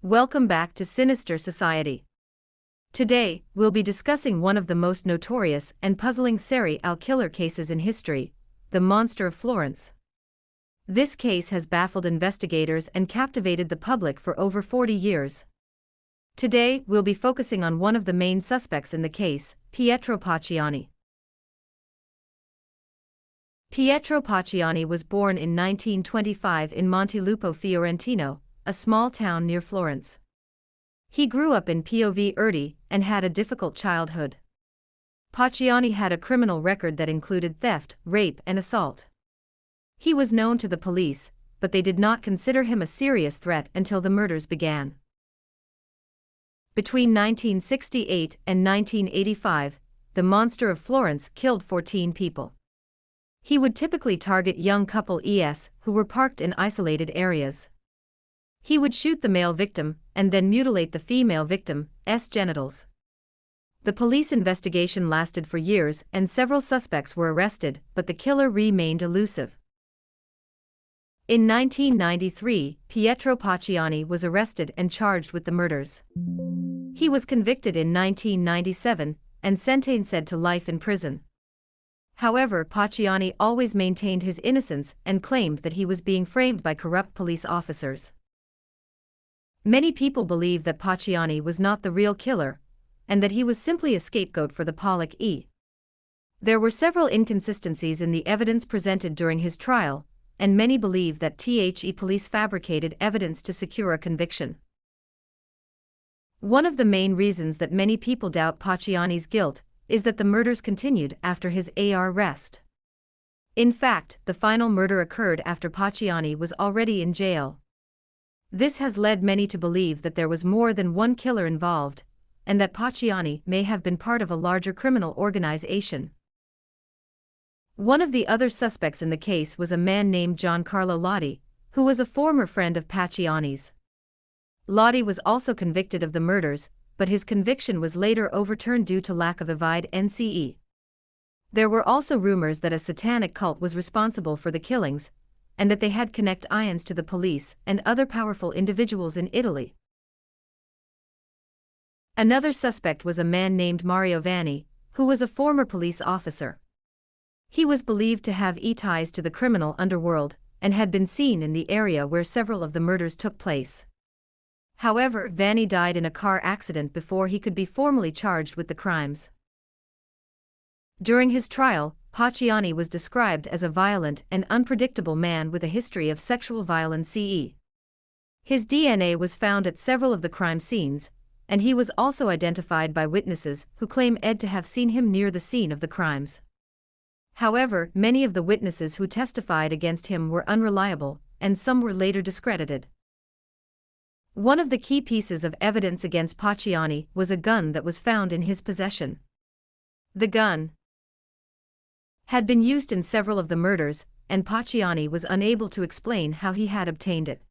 Welcome back to Sinister Society. Today, we'll be discussing one of the most notorious and puzzling serial killer cases in history, the Monster of Florence. This case has baffled investigators and captivated the public for over 40 years. Today, we'll be focusing on one of the main suspects in the case, Pietro Pacciani. Pietro Pacciani was born in 1925 in Montelupo Fiorentino, a small town near Florence. He grew up in Pov and had a difficult childhood. Pacciani had a criminal record that included theft, rape, and assault. He was known to the police, but they did not consider him a serious threat until the murders began. Between 1968 and 1985, the Monster of Florence killed 14 people. He would typically target young couple ES who were parked in isolated areas. He would shoot the male victim and then mutilate the female victim's genitals. The police investigation lasted for years and several suspects were arrested, but the killer remained elusive. In 1993, Pietro Pacciani was arrested and charged with the murders. He was convicted in 1997 and sentenced to life in prison. However, Pacciani always maintained his innocence and claimed that he was being framed by corrupt police officers. Many people believe that Pacciani was not the real killer, and that he was simply a scapegoat for the Pollock E. There were several inconsistencies in the evidence presented during his trial, and many believe that the police fabricated evidence to secure a conviction. One of the main reasons that many people doubt Pacciani's guilt is that the murders continued after his arrest. In fact, the final murder occurred after Pacciani was already in jail. This has led many to believe that there was more than one killer involved, and that Pacciani may have been part of a larger criminal organization. One of the other suspects in the case was a man named Giancarlo Lotti, who was a former friend of Pacciani's. Lotti was also convicted of the murders, but his conviction was later overturned due to lack of evidence. There were also rumors that a satanic cult was responsible for the killings, and that they had connections to the police and other powerful individuals in Italy. Another suspect was a man named Mario Vanni, who was a former police officer. He was believed to have ties to the criminal underworld, and had been seen in the area where several of the murders took place. However, Vanni died in a car accident before he could be formally charged with the crimes. During his trial, Pacciani was described as a violent and unpredictable man with a history of sexual violence. His DNA was found at several of the crime scenes, and he was also identified by witnesses who claim to have seen him near the scene of the crimes. However, many of the witnesses who testified against him were unreliable, and some were later discredited. One of the key pieces of evidence against Pacciani was a gun that was found in his possession. The gun had been used in several of the murders, and Pacciani was unable to explain how he had obtained it.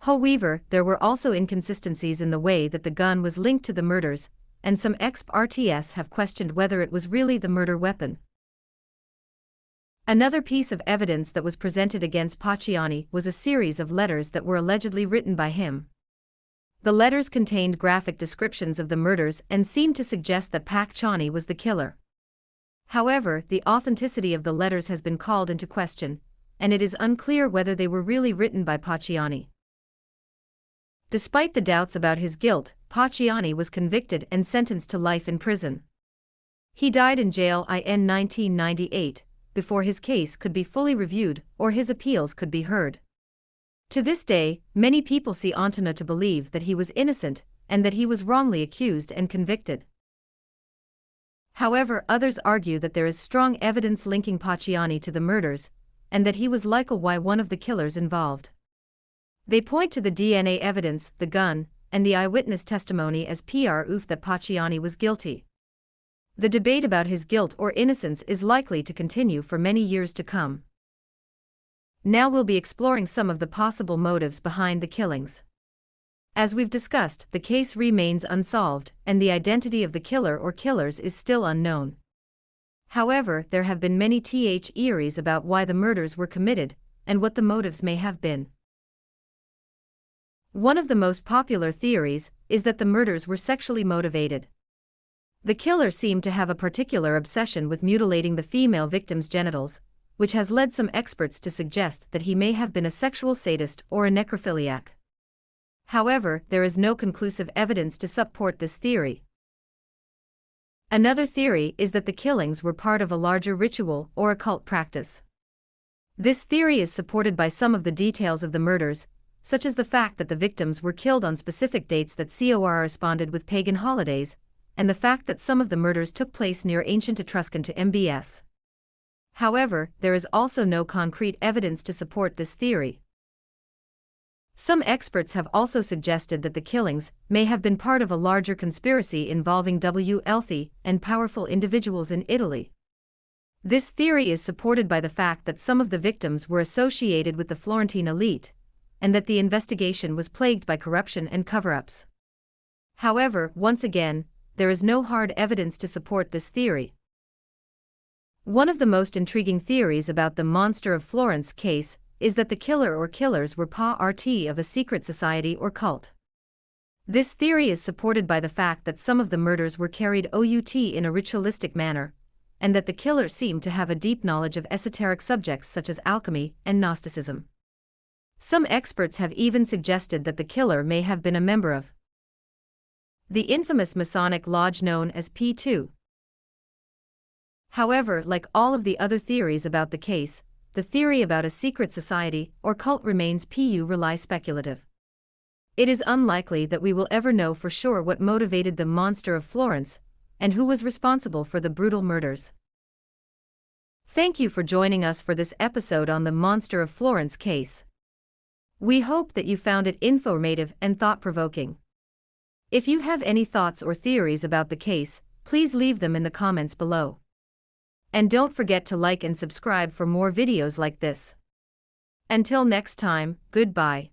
However, there were also inconsistencies in the way that the gun was linked to the murders, and some experts have questioned whether it was really the murder weapon. Another piece of evidence that was presented against Pacciani was a series of letters that were allegedly written by him. The letters contained graphic descriptions of the murders and seemed to suggest that Pacciani was the killer. However, the authenticity of the letters has been called into question, and it is unclear whether they were really written by Pacciani. Despite the doubts about his guilt, Pacciani was convicted and sentenced to life in prison. He died in jail in 1998, before his case could be fully reviewed or his appeals could be heard. To this day, many people see Antonio to believe that he was innocent and that he was wrongly accused and convicted. However, others argue that there is strong evidence linking Pacciani to the murders, and that he was likely one of the killers involved. They point to the DNA evidence, the gun, and the eyewitness testimony as proof that Pacciani was guilty. The debate about his guilt or innocence is likely to continue for many years to come. Now we'll be exploring some of the possible motives behind the killings. As we've discussed, the case remains unsolved, and the identity of the killer or killers is still unknown. However, there have been many theories about why the murders were committed, and what the motives may have been. One of the most popular theories is that the murders were sexually motivated. The killer seemed to have a particular obsession with mutilating the female victim's genitals, which has led some experts to suggest that he may have been a sexual sadist or a necrophiliac. However, there is no conclusive evidence to support this theory. Another theory is that the killings were part of a larger ritual or occult practice. This theory is supported by some of the details of the murders, such as the fact that the victims were killed on specific dates that corresponded with pagan holidays, and the fact that some of the murders took place near ancient Etruscan to MBS. However, there is also no concrete evidence to support this theory. Some experts have also suggested that the killings may have been part of a larger conspiracy involving wealthy and powerful individuals in Italy. This theory is supported by the fact that some of the victims were associated with the Florentine elite, and that the investigation was plagued by corruption and cover-ups. However, once again, there is no hard evidence to support this theory. One of the most intriguing theories about the Monster of Florence case is that the killer or killers were part of a secret society or cult. This theory is supported by the fact that some of the murders were carried out in a ritualistic manner, and that the killer seemed to have a deep knowledge of esoteric subjects such as alchemy and Gnosticism. Some experts have even suggested that the killer may have been a member of the infamous Masonic lodge known as P2. However, like all of the other theories about the case, the theory about a secret society or cult remains speculative. It is unlikely that we will ever know for sure what motivated the Monster of Florence, and who was responsible for the brutal murders. Thank you for joining us for this episode on the Monster of Florence case. We hope that you found it informative and thought-provoking. If you have any thoughts or theories about the case, please leave them in the comments below. And don't forget to like and subscribe for more videos like this. Until next time, goodbye.